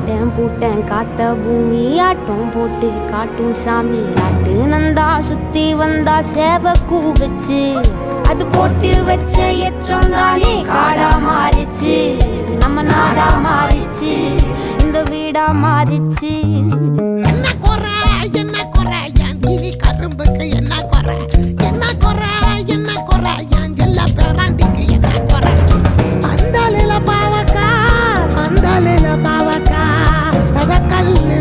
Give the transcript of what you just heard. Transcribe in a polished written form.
போட்டேன் பூட்டேன் காத்த பூமி ஆட்டம் போட்டு காட்டும் சாமி ராட்டு நந்தா சுத்தி வந்தா சேவ கூவச்சு அது போட்டு வச்ச எச்சம் தானே காடா மாறிச்சு நம்ம நாடா மாறிச்சு இந்த வீடா மாறிச்சு என்ன குறை என் கிளி கரும்புக்கு என்ன குறை என் ஜெல்ல பேராண்டிக்கு என்ன குறை பந்தாலில பாவக்கா அத கல்லு